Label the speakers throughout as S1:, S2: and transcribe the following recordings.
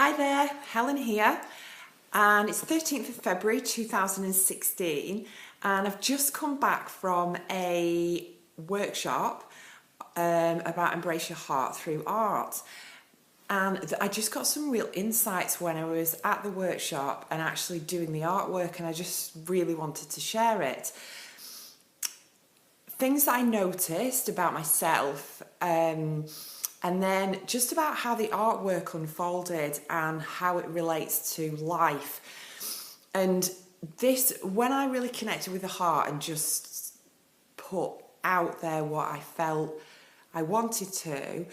S1: Hi there, Helen here, and it's 13th of February 2016, and I've just come back from a workshop about Embrace Your Heart through art. And I just got some real insights when I was at the workshop and actually doing the artwork, and I just really wanted to share it. Things that I noticed about myself, and then just about how the artwork unfolded and how it relates to life. And this, when I really connected with the heart and just put out there what I felt I wanted to,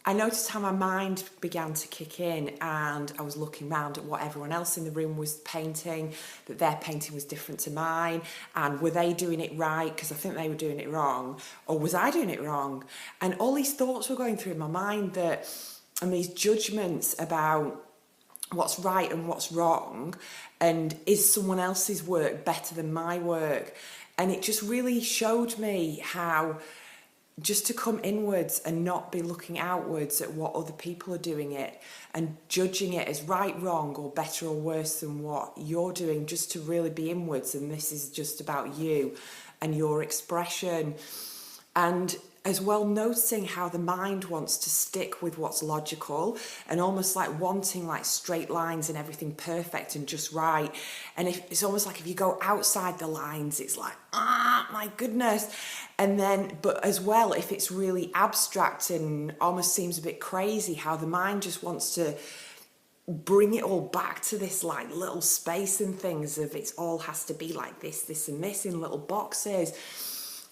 S1: I noticed how my mind began to kick in, and I was looking around at what everyone else in the room was painting, that their painting was different to mine, and were they doing it right because I think they were doing it wrong, or was I doing it wrong? And all these thoughts were going through my mind, and these judgments about what's right and what's wrong, and is someone else's work better than my work? And it just really showed me how just to come inwards and not be looking outwards at what other people are doing it and judging it as right, wrong, or better or worse than what you're doing, just to really be inwards, and this is just about you and your expression. And as well, noticing how the mind wants to stick with what's logical and almost like wanting like straight lines and everything perfect and just right. And it's almost like if you go outside the lines, it's like, my goodness. And then, but as well, if it's really abstract and almost seems a bit crazy, how the mind just wants to bring it all back to this like little space and things of it all has to be like this and this in little boxes.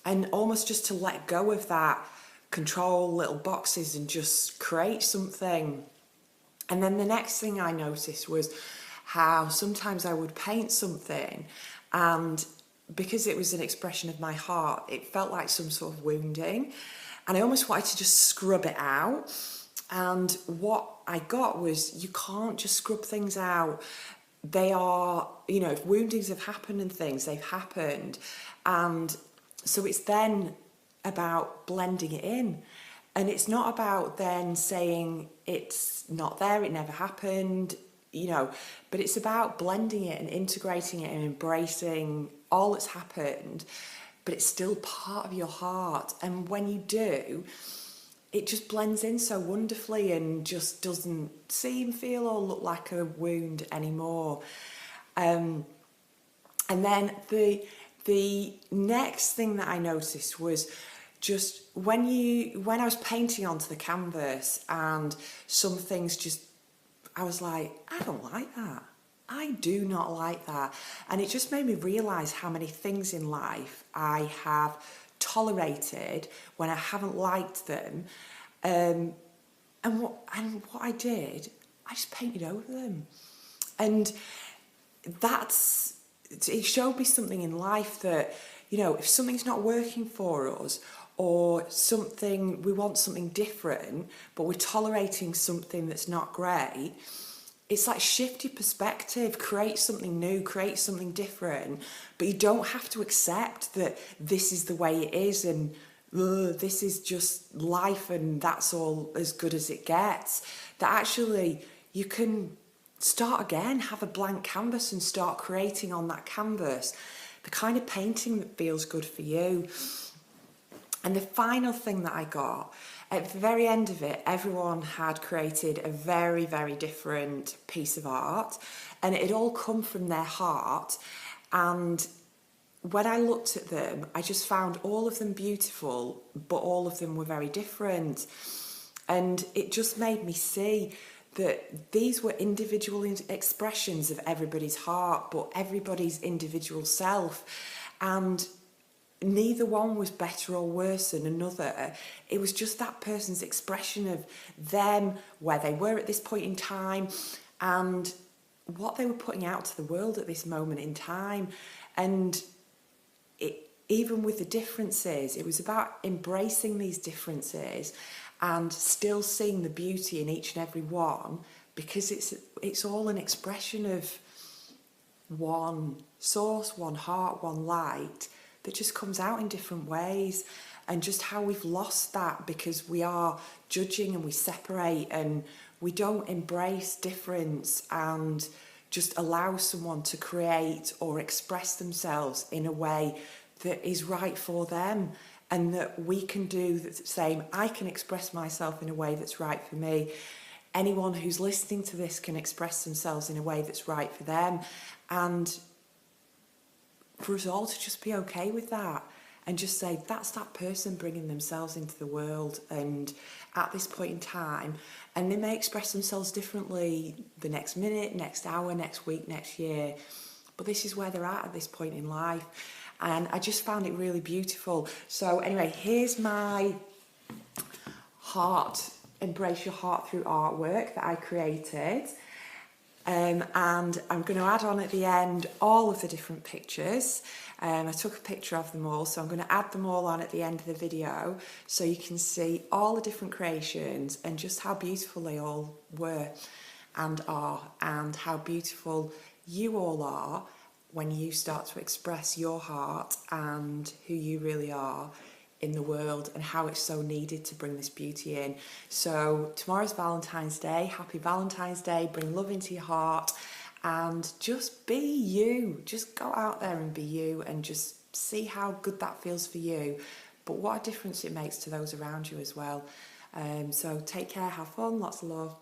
S1: And almost just to let go of that control little boxes and just create something. And then the next thing I noticed was how sometimes I would paint something, and because it was an expression of my heart, it felt like some sort of wounding, and I almost wanted to just scrub it out. And what I got was, you can't just scrub things out. They are, if woundings have happened and things, they've happened. And so it's then about blending it in. And it's not about then saying it's not there, it never happened, but it's about blending it and integrating it and embracing all that's happened, but it's still part of your heart. And when you do, it just blends in so wonderfully and just doesn't seem, feel, or look like a wound anymore. And then the next thing that I noticed was just when I was painting onto the canvas, and some things I was like, I don't like that. I do not like that. And it just made me realise how many things in life I have tolerated when I haven't liked them. And what I did, I just painted over them. And it showed me something in life that, if something's not working for us, or we want something different, but we're tolerating something that's not great, it's like shift your perspective, create something new, create something different. But you don't have to accept that this is the way it is, and this is just life, and that's all as good as it gets. That actually you can start again, have a blank canvas and start creating on that canvas the kind of painting that feels good for you. And the final thing that I got, at the very end of it, everyone had created a very, very different piece of art, and it had all come from their heart. And when I looked at them, I just found all of them beautiful, but all of them were very different. And it just made me see that these were individual expressions of everybody's heart, but everybody's individual self. And neither one was better or worse than another. It was just that person's expression of them, where they were at this point in time, and what they were putting out to the world at this moment in time. And even with the differences, it was about embracing these differences and still seeing the beauty in each and every one, because it's all an expression of one source, one heart, one light, that just comes out in different ways. And just how we've lost that because we are judging and we separate, and we don't embrace difference and just allow someone to create or express themselves in a way that is right for them, and that we can do the same. I can express myself in a way that's right for me. Anyone who's listening to this can express themselves in a way that's right for them, and for us all to just be okay with that and just say that's that person bringing themselves into the world and at this point in time, and they may express themselves differently the next minute, next hour, next week, next year, but this is where they're at this point in life. And I just found it really beautiful. So anyway, here's my heart, embrace your heart through artwork that I created. And I'm going to add on at the end all of the different pictures. I took a picture of them all, so I'm going to add them all on at the end of the video so you can see all the different creations and just how beautiful they all were and are, and how beautiful you all are when you start to express your heart and who you really are in the world, and how it's so needed to bring this beauty in. So tomorrow's Valentine's Day. Happy Valentine's Day. Bring love into your heart and just be you. Just go out there and be you, and just see how good that feels for you, but what a difference it makes to those around you as well. So take care, have fun, lots of love.